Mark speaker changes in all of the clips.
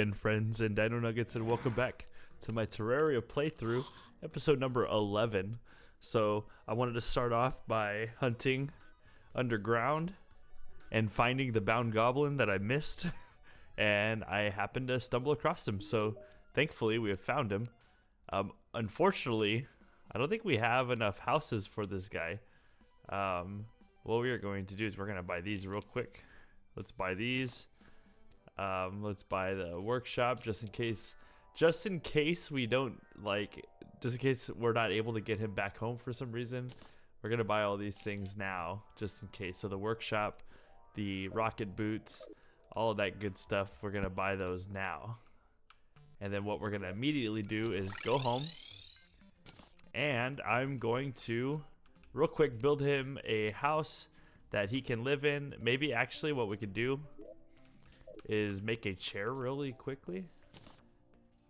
Speaker 1: again, friends, and Dino Nuggets, and welcome back to my Terraria playthrough, episode number 11. So, I wanted to start off by hunting underground and finding the bound goblin that I missed, and I happened to stumble across him, so thankfully we have found him. Unfortunately, I don't think we have enough houses for this guy. What we are going to do is we're going to buy these real quick. Let's buy these. Let's buy the workshop just in case we don't just in case we're not able to get him back home for some reason. We're gonna buy all these things now just in case. So the workshop, the rocket boots, all of that good stuff, we're gonna buy those now. And then what we're gonna immediately do is go home, and I'm going to real quick build him a house that he can live in. Maybe actually what we could do is make a chair really quickly.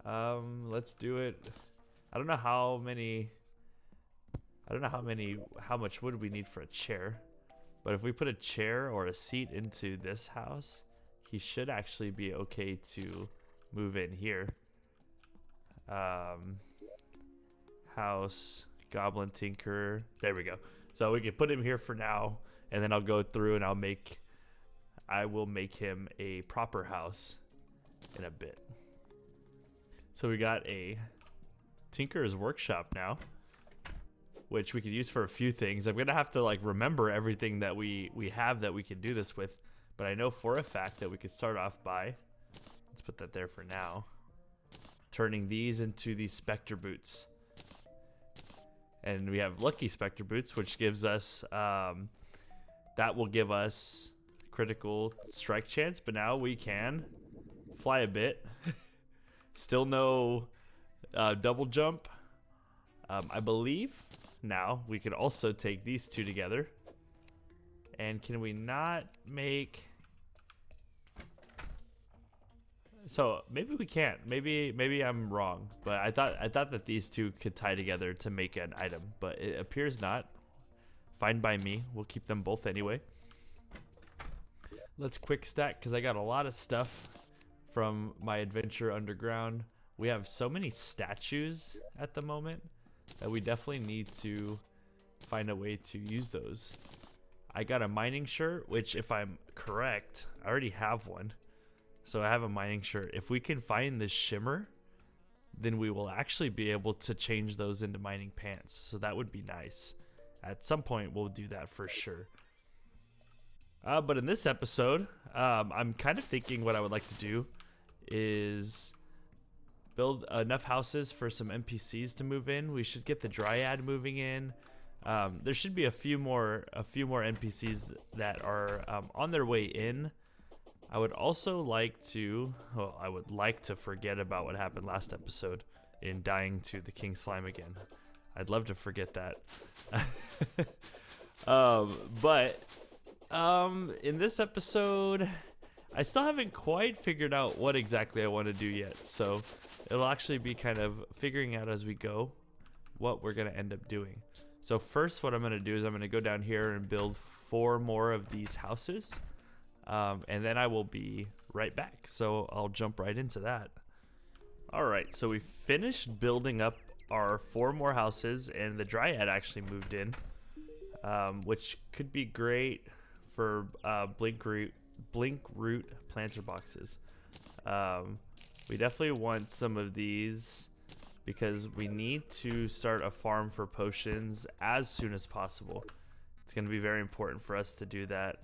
Speaker 1: Let's do it. I don't know how much wood we need for a chair, but if we put a chair or a seat into this house, he should actually be okay to move in here. House, goblin tinker, there we go. So we can put him here for now, and then I'll go through and I will make him a proper house in a bit. So we got a tinker's workshop now, which we could use for a few things. I'm gonna have to remember everything that we have that we can do this with, but I know for a fact that we could start off by, let's put that there for now, turning these into these specter boots. And we have lucky specter boots, which gives us that will give us critical strike chance, but now we can fly a bit. Still no double jump. I believe now we could also take these two together. And can we not make... So maybe we can't. Maybe I'm wrong, but I thought that these two could tie together to make an item, but it appears not. Fine by me. We'll keep them both anyway. Let's quick stack because I got a lot of stuff from my adventure underground. We have so many statues at the moment that we definitely need to find a way to use those. I got a mining shirt, which if I'm correct, I already have one. So I have a mining shirt. If we can find this shimmer, then we will actually be able to change those into mining pants. So that would be nice. At some point, we'll do that for sure. But in this episode, I'm kind of thinking what I would like to do is build enough houses for some NPCs to move in. We should get the Dryad moving in. There should be a few more NPCs that are on their way in. I would also like to, I would like to forget about what happened last episode in dying to the King Slime again. I'd love to forget that. But in this episode, I still haven't quite figured out what exactly I want to do yet. So it'll actually be kind of figuring out as we go what we're going to end up doing. So first, what I'm going to do is I'm going to go down here and build 4 more of these houses. And then I will be right back. So I'll jump right into that. All right, so we finished building up our 4 more houses, and the Dryad actually moved in, which could be great for blink root planter boxes. We definitely want some of these because we need to start a farm for potions as soon as possible. It's going to be very important for us to do that.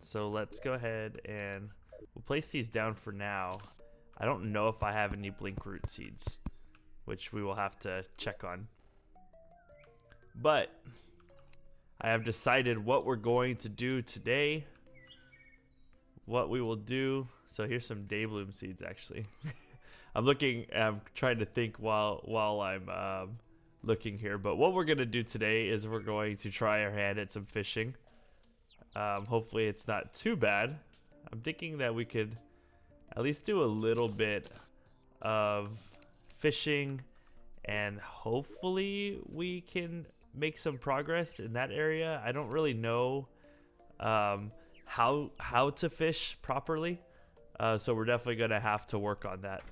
Speaker 1: So let's go ahead and we'll place these down for now. I don't know if I have any blink root seeds, which we will have to check on. But I have decided what we're going to do today. What we will do. So here's some daybloom seeds actually. I'm trying to think while I'm looking here. But what we're gonna do today is we're going to try our hand at some fishing. Hopefully it's not too bad. I'm thinking that we could at least do a little bit of fishing, and hopefully we can make some progress in that area. I don't really know how to fish properly. So we're definitely going to have to work on that.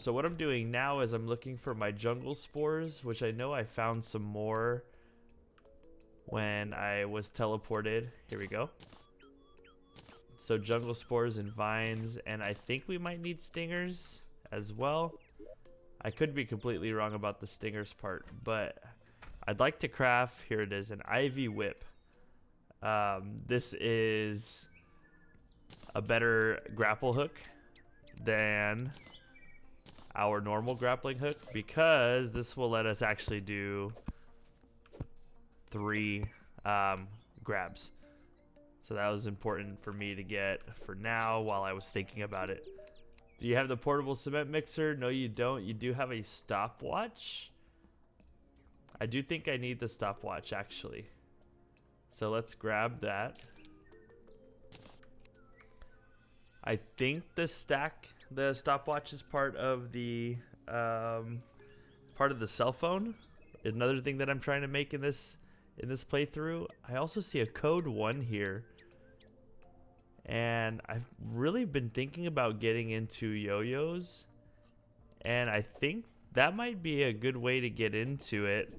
Speaker 1: So what I'm doing now is I'm looking for my jungle spores, which I know I found some more when I was teleported. Here we go. So jungle spores and vines, and I think we might need stingers as well. I could be completely wrong about the stingers part, but I'd like to craft, here it is, an ivy whip. This is a better grapple hook than our normal grappling hook because this will let us actually do 3 grabs. So that was important for me to get for now while I was thinking about it. Do you have the portable cement mixer? No, you don't. You do have a stopwatch. I do think I need the stopwatch actually. So let's grab that. I think the stopwatch is part of the cell phone. Another thing that I'm trying to make in this playthrough. I also see a code 1 here. And I've really been thinking about getting into yo-yos. And I think that might be a good way to get into it.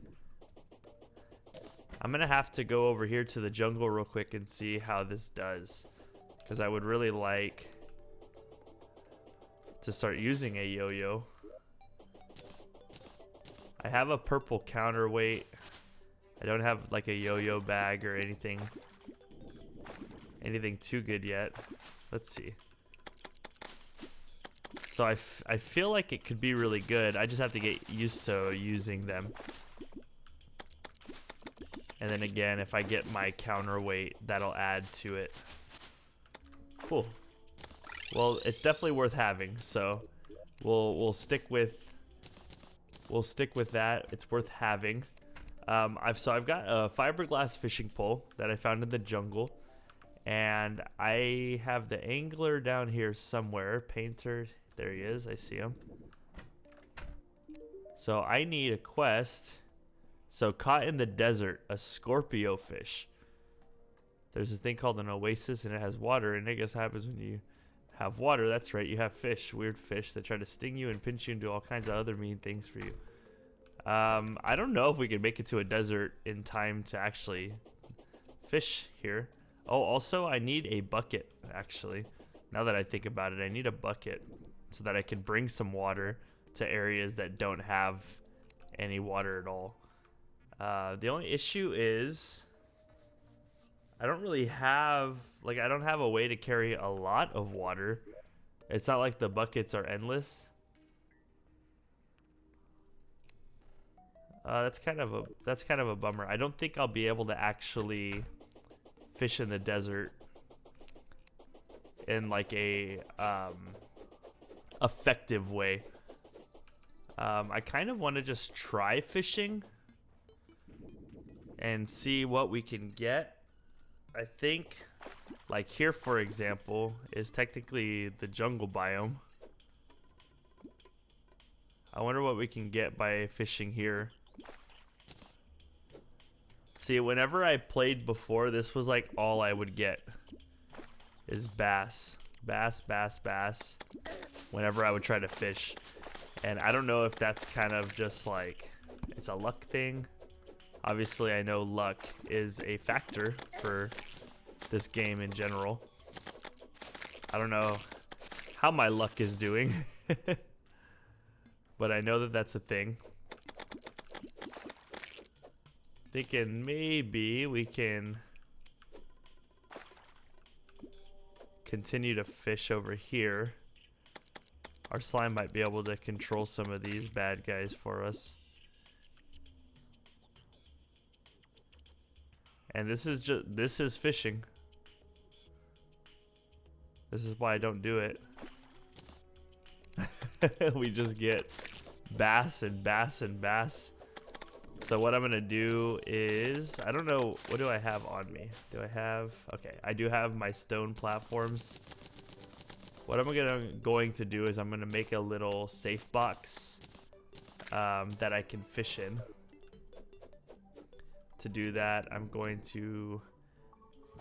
Speaker 1: I'm going to have to go over here to the jungle real quick and see how this does. Because I would really like to start using a yo-yo. I have a purple counterweight. I don't have like a yo-yo bag or anything too good yet. Let's see. So I feel like it could be really good. I just have to get used to using them. And then again, if I get my counterweight, that'll add to it. Cool. Well, it's definitely worth having. So we'll stick with that. It's worth having. I've got a fiberglass fishing pole that I found in the jungle. And I have the angler down here somewhere. Painter, there he is. I see him. So I need a quest. So caught in the desert, a Scorpio fish. There's a thing called an oasis and it has water. And I guess what happens when you have water. That's right, you have fish, weird fish that try to sting you and pinch you and do all kinds of other mean things for you. I don't know if we can make it to a desert in time to actually fish here. Oh, also I need a bucket, actually. Now that I think about it, I need a bucket so that I can bring some water to areas that don't have any water at all. The only issue is I don't really have, I don't have a way to carry a lot of water. It's not like the buckets are endless. That's kind of a bummer. I don't think I'll be able to actually fish in the desert in like a effective way. I kind of want to just try fishing and see what we can get. I think like here, for example, is technically the jungle biome. I wonder what we can get by fishing here. See, whenever I played before, this was like all I would get is bass. Bass, bass, bass. Whenever I would try to fish. And I don't know if that's kind of just like, it's a luck thing. Obviously, I know luck is a factor for this game in general. I don't know how my luck is doing. But I know that that's a thing. Thinking maybe we can continue to fish over here. Our slime might be able to control some of these bad guys for us. And this is fishing. This is why I don't do it. We just get bass and bass and bass. So what I'm gonna do is, I don't know, what do I have on me? Do I have, okay, I do have my stone platforms. What I'm going to do is I'm gonna make a little safe box that I can fish in. To do that, I'm going to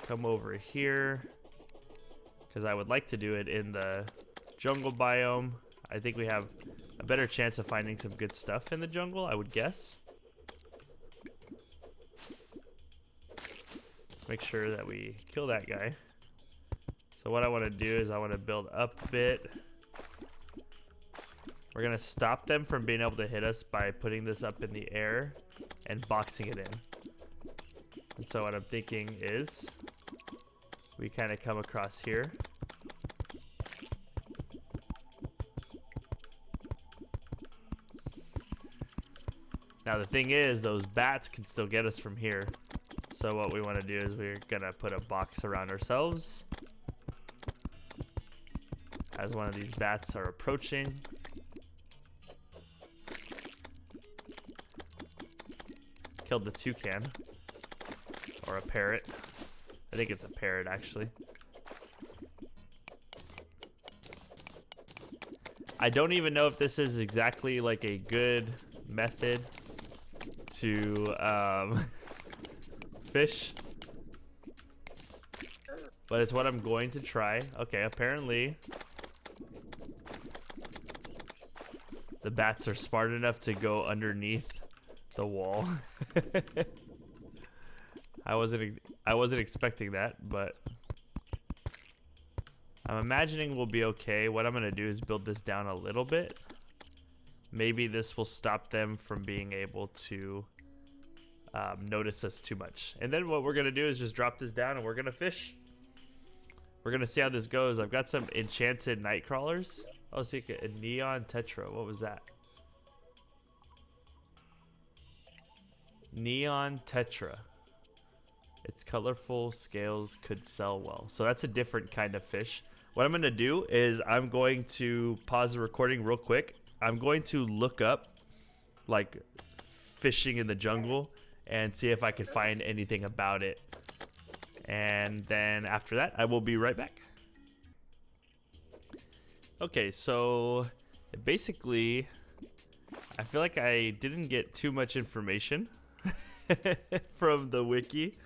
Speaker 1: come over here because I would like to do it in the jungle biome. I think we have a better chance of finding some good stuff in the jungle, I would guess. Let's make sure that we kill that guy. So what I want to do is I want to build up a bit. We're going to stop them from being able to hit us by putting this up in the air and boxing it in. And so what I'm thinking is we kind of come across here. Now the thing is, those bats can still get us from here. So what we want to do is we're gonna put a box around ourselves as one of these bats are approaching. Killed the toucan, or a parrot. I think it's a parrot actually. I don't even know if this is exactly like a good method to fish, but it's what I'm going to try. Okay, apparently the bats are smart enough to go underneath the wall. I wasn't expecting that, but I'm imagining we'll be okay. What I'm gonna do is build this down a little bit. Maybe this will stop them from being able to notice us too much. And then what we're gonna do is just drop this down and we're gonna fish. We're gonna see how this goes. I've got some enchanted night crawlers. Oh, see, a neon tetra. What was that? Neon tetra. Its colorful scales could sell well. So that's a different kind of fish. What I'm gonna do is I'm going to pause the recording real quick. I'm going to look up like fishing in the jungle and see if I can find anything about it. And then after that, I will be right back. Okay, so basically, I feel like I didn't get too much information from the wiki.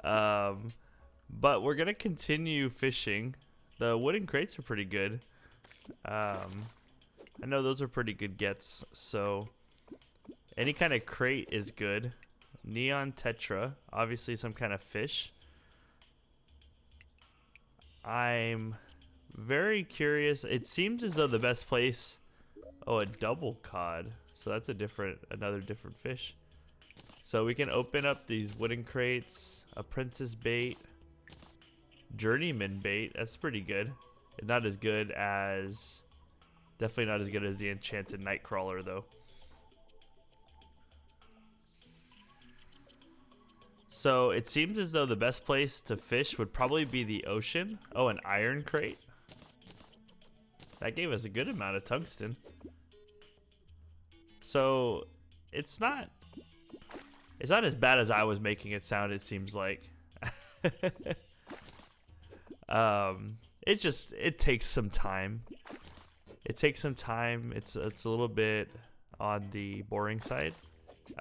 Speaker 1: But we're gonna continue fishing. The wooden crates are pretty good. I know those are pretty good gets, so any kind of crate is good. Neon tetra, obviously some kind of fish. I'm very curious. It seems as though the best place, oh, a double cod. So that's another different fish. So we can open up these wooden crates, apprentice bait, journeyman bait. That's pretty good. Not as good as, definitely not as good as the enchanted nightcrawler though. So it seems as though the best place to fish would probably be the ocean. Oh, an iron crate. That gave us a good amount of tungsten. So it's not as bad as I was making it sound, it seems like. It takes some time. It's a little bit on the boring side.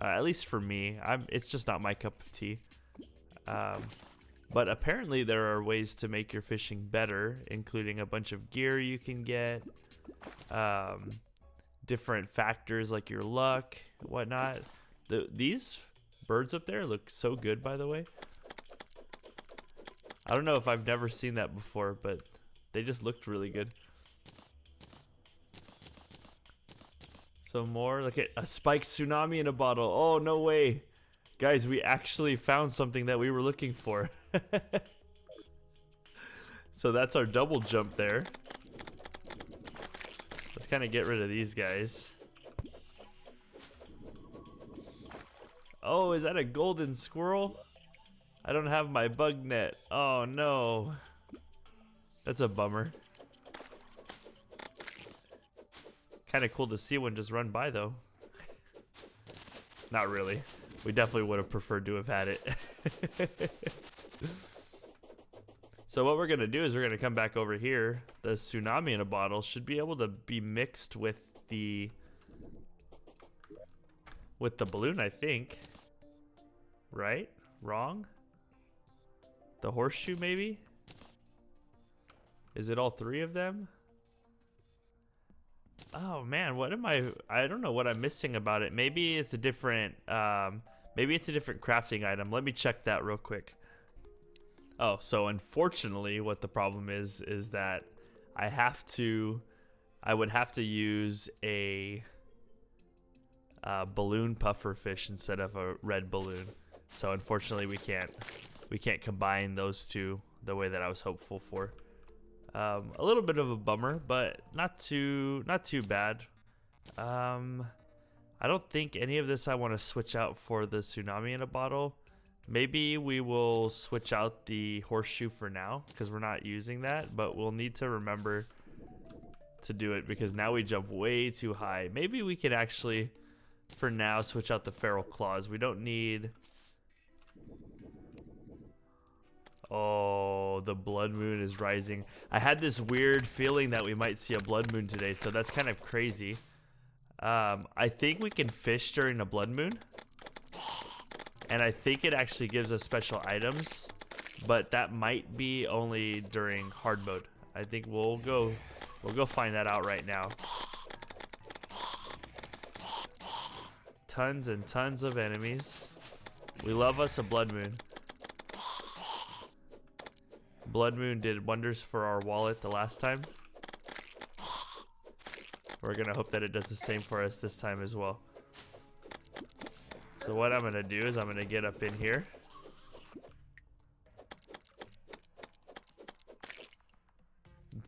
Speaker 1: At least for me. It's just not my cup of tea. But apparently there are ways to make your fishing better, including a bunch of gear you can get, different factors like your luck, whatnot. These birds up there look so good, by the way. I don't know if I've never seen that before, but they just looked really good. So more, look at a spiked tsunami in a bottle. Oh, no way. Guys, we actually found something that we were looking for. So that's our double jump there. Let's kind of get rid of these guys. Oh, is that a golden squirrel? I don't have my bug net. Oh no. That's a bummer. Kind of cool to see one just run by though. Not really. We definitely would have preferred to have had it. So what we're going to do is we're going to come back over here. The tsunami in a bottle should be able to be mixed with the balloon, I think. Right? Wrong? The horseshoe maybe? Is it all 3 of them? Oh man, what am I don't know what I'm missing about it. Maybe it's a different crafting item. Let me check that real quick. Oh, so unfortunately what the problem is that I would have to use a balloon puffer fish instead of a red balloon. So unfortunately we can't combine those two the way that I was hopeful for. A little bit of a bummer, but not too bad. I don't think any of this I want to switch out for the tsunami in a bottle. Maybe we will switch out the horseshoe for now because we're not using that, but we'll need to remember to do it because now we jump way too high. Maybe we can actually, for now, switch out the feral claws. We don't need... Oh, the blood moon is rising. I had this weird feeling that we might see a blood moon today, so that's kind of crazy. I think we can fish during a blood moon. And I think it actually gives us special items, but that might be only during hard mode. I think we'll go find that out right now. Tons and tons of enemies. We love us a blood moon. Blood moon did wonders for our wallet the last time. We're gonna hope that it does the same for us this time as well. So what I'm gonna do is I'm gonna get up in here.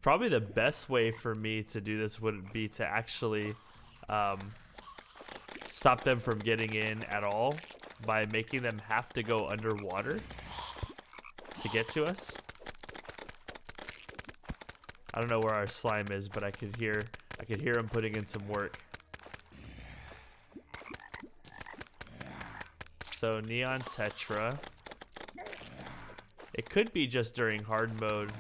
Speaker 1: Probably the best way for me to do this would be to actually stop them from getting in at all by making them have to go underwater to get to us. I don't know where our slime is, but I could hear him putting in some work. So neon tetra. It could be just during hard mode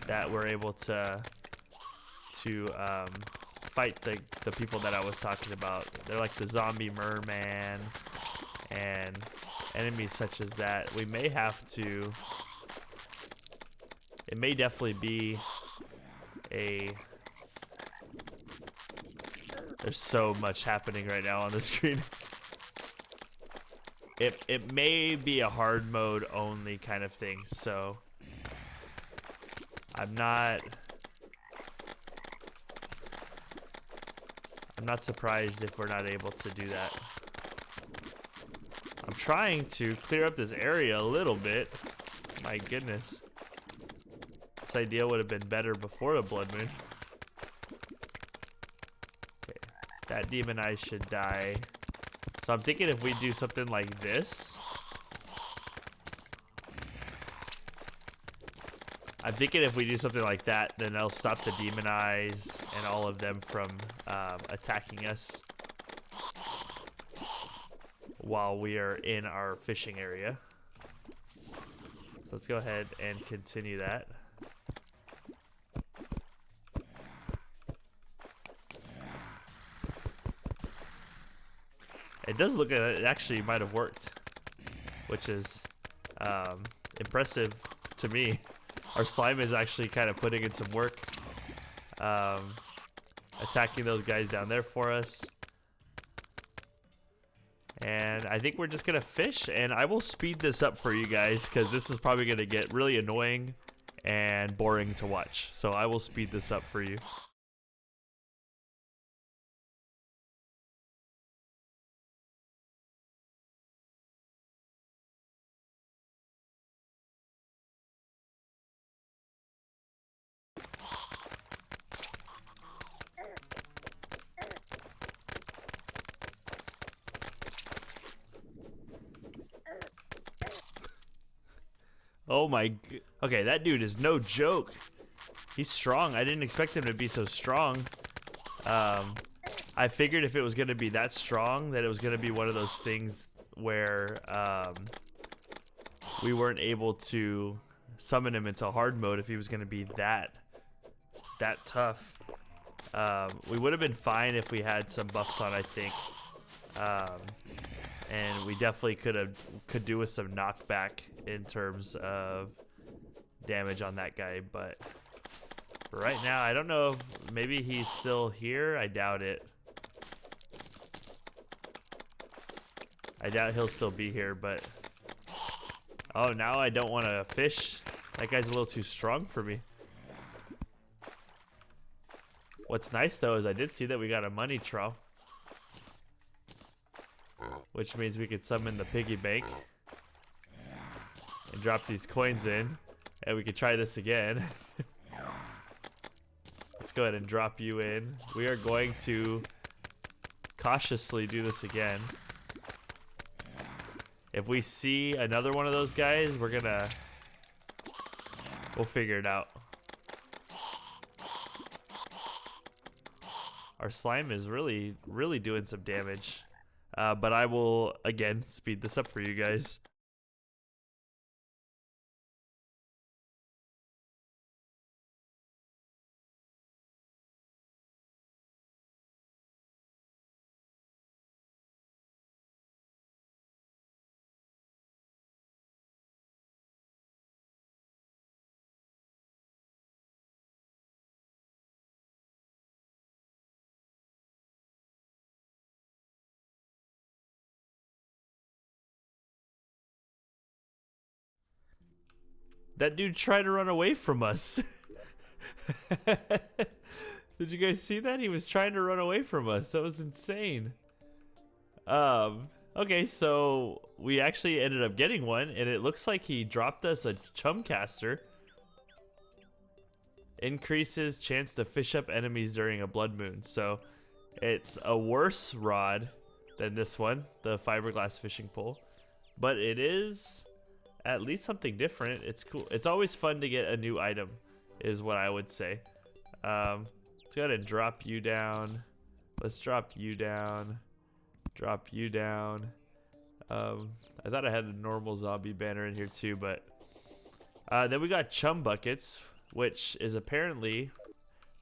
Speaker 1: that we're able to fight the people that I was talking about. They're like the zombie merman and enemies such as that. We may have to. It may definitely be a. There's so much happening right now on the screen. It may be a hard mode only kind of thing, so I'm not surprised if we're not able to do that. I'm trying to clear up this area a little bit. My goodness. This idea would have been better before the blood moon. Okay, that demon eye should die. So I'm thinking if we do something like this. I'm thinking if we do something like that, then that'll stop the demon eyes and all of them from attacking us while we are in our fishing area. So let's go ahead and continue that. It does look like it actually might have worked, which is impressive to me. Our slime is actually kind of putting in some work, attacking those guys down there for us. And I think we're just gonna fish, and I will speed this up for you guys because this is probably gonna get really annoying and boring to watch. So I will speed this up for you. Oh my, okay, that dude is no joke. He's strong. I didn't expect him to be so strong. I figured if it was gonna be that strong, that it was gonna be one of those things where we weren't able to summon him into hard mode if he was gonna be that tough. We would have been fine if we had some buffs on, I think. And we definitely could do with some knockback in terms of damage on that guy, but Right now, I don't know if maybe he's still here. I doubt it. I doubt he'll still be here, but... Oh, now I don't want to fish. That guy's a little too strong for me. What's nice, though, is I did see that we got a money trough. Which means we could summon the piggy bank. And drop these coins in. And we could try this again. Let's go ahead and drop you in. We are going to cautiously do this again. If we see another one of those guys, we'll figure it out. Our slime is really doing some damage. But I will, again, speed this up for you guys. That dude tried to run away from us. Did you guys see that? He was trying to run away from us. That was insane. Okay, so we actually ended up getting one, and it looks like he dropped us a chum caster. Increases chance to fish up enemies during a blood moon. So it's a worse rod than this one, the fiberglass fishing pole. But it is at least something different. It's cool. It's always fun to get a new item, is what I would say. Let's go ahead and drop you down. Let's drop you down. Drop you down. I thought I had a normal zombie banner in here too, but then we got chum buckets, which is apparently,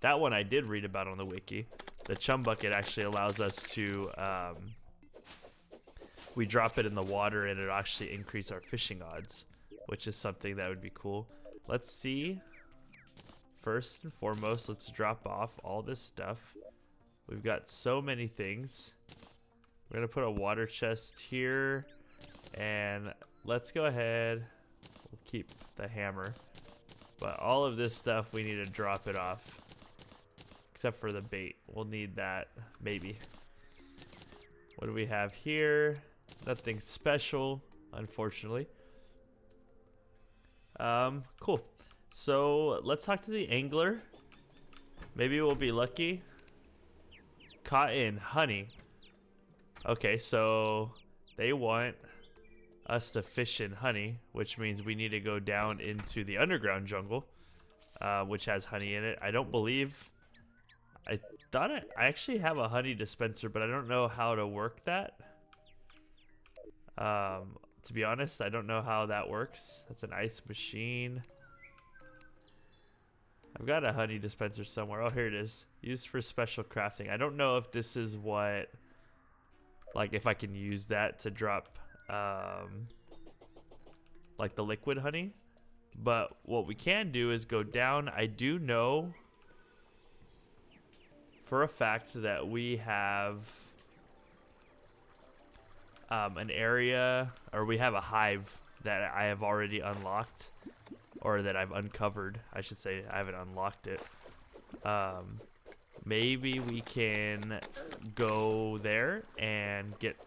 Speaker 1: that one I did read about on the wiki. The chum bucket actually allows us to we drop it in the water and it'll actually increase our fishing odds, which is something that would be cool. Let's see. First and foremost, let's drop off all this stuff. We've got so many things. We're gonna put a water chest here, and let's go ahead. We'll keep the hammer, but all of this stuff we need to drop it off, except for the bait. We'll need that maybe. What do we have here? Nothing special, unfortunately. Cool. So let's talk to the angler. Maybe we'll be lucky. Caught in honey. Okay, so they want us to fish in honey, which means we need to go down into the underground jungle, which has honey in it. I don't believe... I thought I actually have a honey dispenser, but I don't know how to work that. To be honest, I don't know how that works. That's an ice machine. I've got a honey dispenser somewhere. Oh, here it is. Used for special crafting. I don't know if this is what... Like, if I can use that to drop, like, the liquid honey. But what we can do is go down. I do know for a fact that we have an area, or we have a hive that I have already unlocked, or that I've uncovered, I should say. I haven't unlocked it. Maybe we can go there and get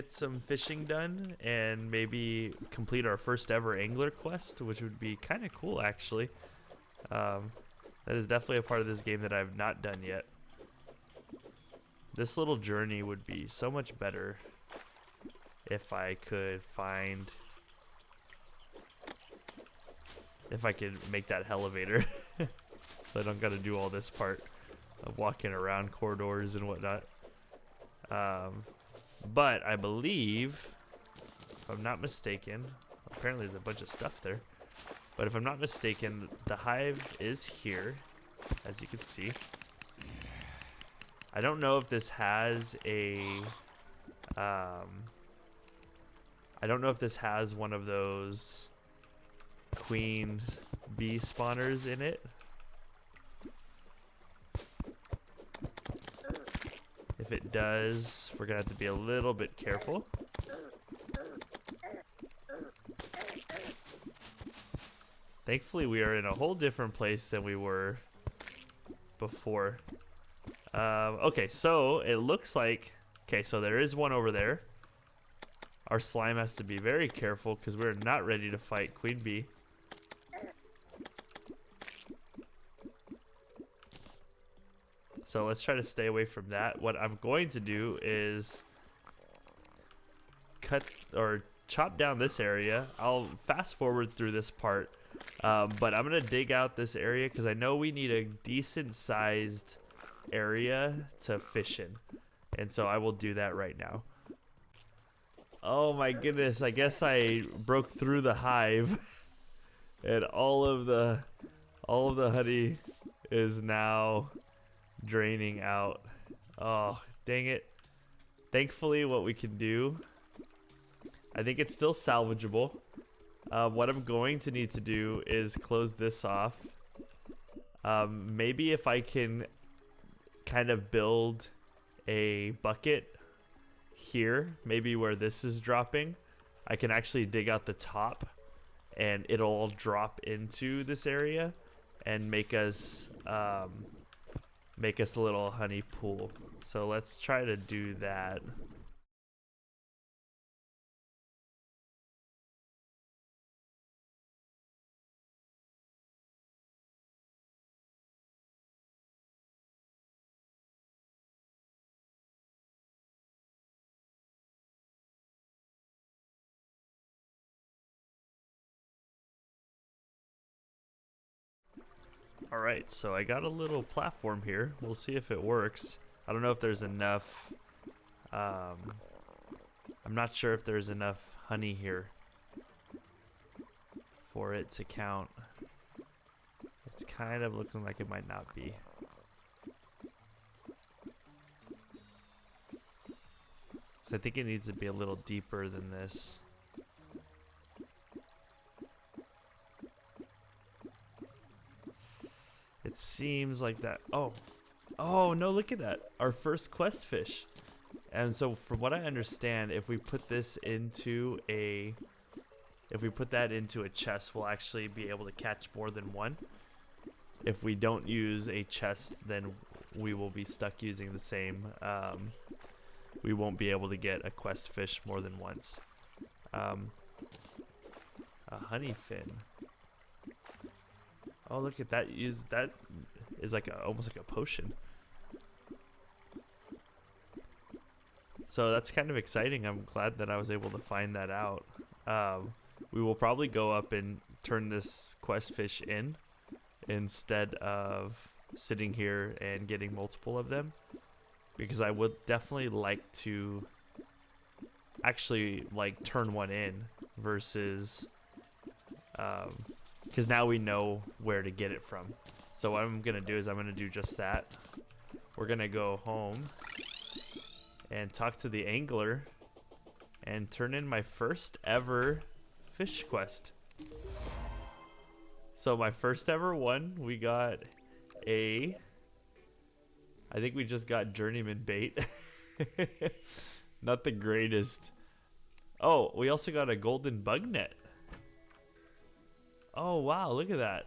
Speaker 1: some fishing done, and maybe complete our first ever angler quest, which would be kind of cool, actually. That is definitely a part of this game that I've not done yet. This little journey would be so much better if I could find... If I could make that elevator. So I don't gotta do all this part of walking around corridors and whatnot. But I believe, if I'm not mistaken, apparently there's a bunch of stuff there. But if I'm not mistaken, the hive is here, as you can see. I don't know if this has a... I don't know if this has one of those queen bee spawners in it. If it does, we're gonna have to be a little bit careful. Thankfully, we are in a whole different place than we were before. Okay, so it looks like... Okay, so there is one over there. Our slime has to be very careful because we're not ready to fight Queen Bee. So let's try to stay away from that. What I'm going to do is cut or chop down this area. I'll fast forward through this part. But I'm going to dig out this area because I know we need a decent sized area to fish in. And so I will do that right now. Oh my goodness, I guess I broke through the hive and all of the honey is now draining out. Oh, dang it. Thankfully what we can do, I think it's still salvageable. What I'm going to need to do is close this off. Maybe if I can kind of build a bucket here, maybe where this is dropping, I can actually dig out the top and it'll all drop into this area and make us a little honey pool. So let's try to do that. Alright, so I got a little platform here. We'll see if it works. I don't know if there's enough. I'm not sure if there's enough honey here for it to count. It's kind of looking like it might not be. So I think it needs to be a little deeper than this. It seems like that. Oh no, look at that. Our first quest fish. And so from what I understand, if we put that into a chest, we'll actually be able to catch more than one. If we don't use a chest, then we will be stuck using the same. We won't be able to get a quest fish more than once. A honey fin. Oh, look at that! That is like almost like a potion. So that's kind of exciting. I'm glad that I was able to find that out. We will probably go up and turn this quest fish in instead of sitting here and getting multiple of them, because I would definitely like to actually like turn one in versus because now we know where to get it from. So what I'm gonna do is I'm gonna do just that. We're gonna go home and talk to the angler and turn in my first ever fish quest. So my first ever one, we got I think we just got journeyman bait. Not the greatest. Oh, we also got a golden bug net. Oh wow, look at that.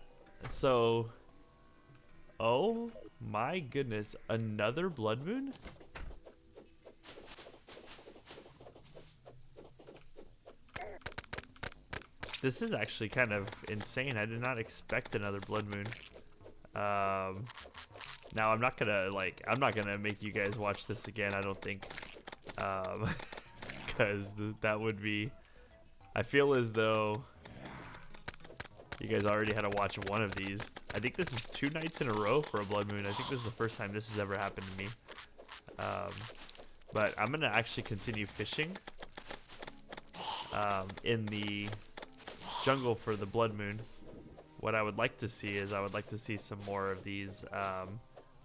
Speaker 1: So, oh my goodness, another blood moon? This is actually kind of insane. I did not expect another blood moon. Now I'm not gonna make you guys watch this again, I don't think. Because that would be, I feel as though you guys already had to watch one of these. I think this is 2 nights in a row for a blood moon. I think this is the first time this has ever happened to me. But I'm gonna actually continue fishing in the jungle for the blood moon. What I would like to see is I would like to see some more of these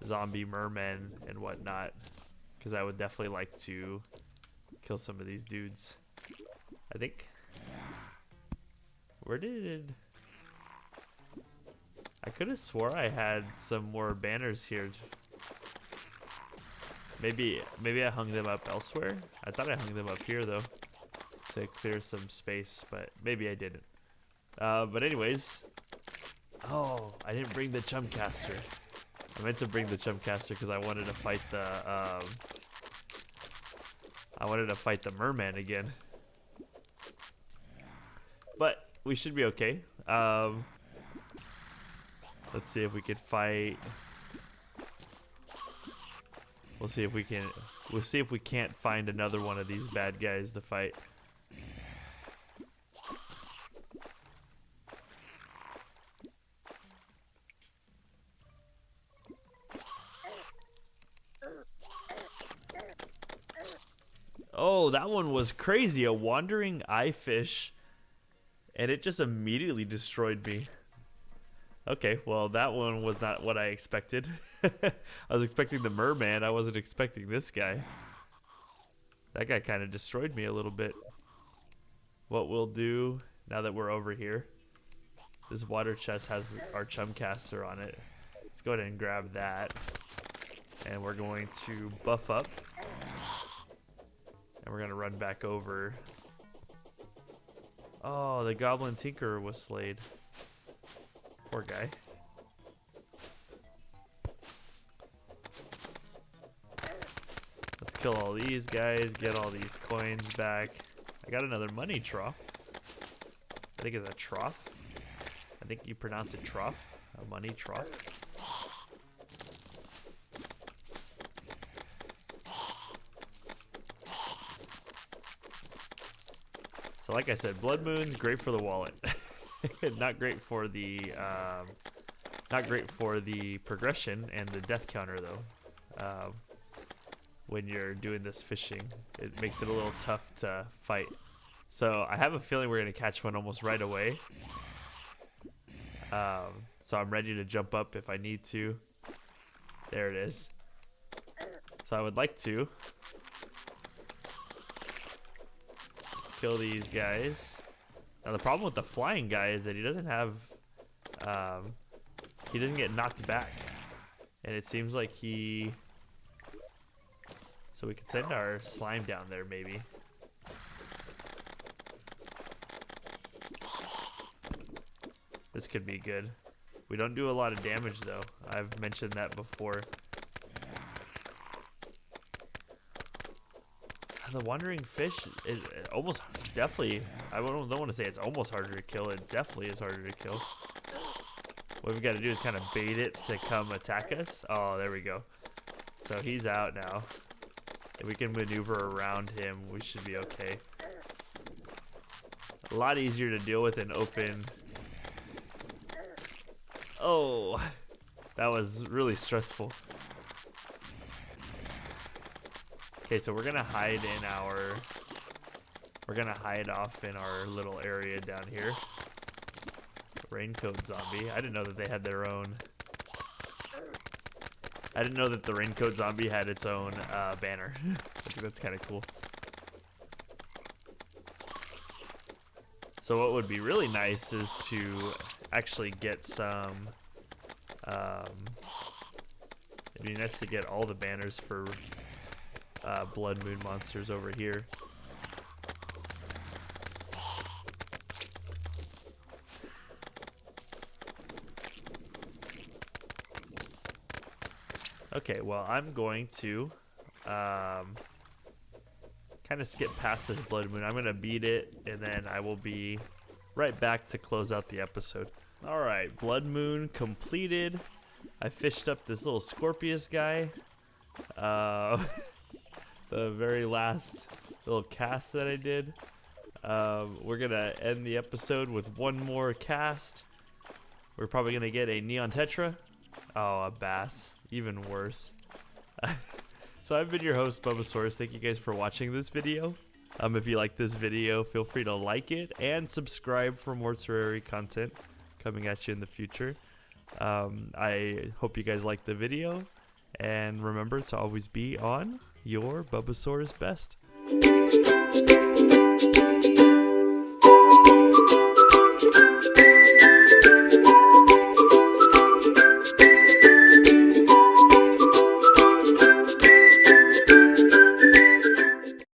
Speaker 1: zombie mermen and whatnot, because I would definitely like to kill some of these dudes. I think, where did I could have swore I had some more banners here. Maybe I hung them up elsewhere. I thought I hung them up here though, to clear some space, but maybe I didn't. But anyways, oh, I didn't bring the chumcaster. I meant to bring the chumcaster because I wanted to fight the merman again. But we should be okay. Let's see if we can fight. We'll see if we can't find another one of these bad guys to fight. Oh, that one was crazy. A wandering eye fish. And it just immediately destroyed me. Okay, well, that one was not what I expected. I was expecting the merman. I wasn't expecting this guy. That guy kind of destroyed me a little bit. What we'll do, now that we're over here, this water chest has our chumcaster on it. Let's go ahead and grab that. And we're going to buff up. And we're going to run back over. Oh, the goblin tinkerer was slayed. Poor guy. Let's kill all these guys, get all these coins back. I got another money trough. I think it's a trough. I think you pronounce it trough. A money trough. So like I said, Blood Moon's great for the wallet. Not great for the progression and the death counter though. When you're doing this fishing, it makes it a little tough to fight. So I have a feeling we're gonna catch one almost right away. So I'm ready to jump up if I need to. There it is. So I would like to kill these guys. Now the problem with the flying guy is that he doesn't have, he doesn't get knocked back. And it seems like he, so we could send our slime down there maybe. This could be good. We don't do a lot of damage though. I've mentioned that before. The wandering fish is almost definitely, I don't want to say it's almost harder to kill. It definitely is harder to kill. What we've got to do is kind of bait it to come attack us. Oh, there we go. So he's out now. If we can maneuver around him, we should be okay. A lot easier to deal with in open. Oh, that was really stressful. Okay, so we're gonna hide off in our little area down here. Raincoat zombie. I didn't know that they had their own. I didn't know that the raincoat zombie had its own banner. I think that's kind of cool. So what would be really nice is to actually get some. It'd be nice to get all the banners for Blood Moon monsters over here. Okay, well, I'm going to kind of skip past this Blood Moon. I'm going to beat it, and then I will be right back to close out the episode. Alright, Blood Moon completed. I fished up this little Scorpius guy. The very last little cast that I did. We're going to end the episode with one more cast. We're probably going to get a Neon Tetra. Oh, a bass. Even worse. So I've been your host, Bubbasaurus. Thank you guys for watching this video. If you like this video, feel free to like it and subscribe for more Terraria content coming at you in the future. I hope you guys liked the video. And remember to always be on your Bubbasaurus best.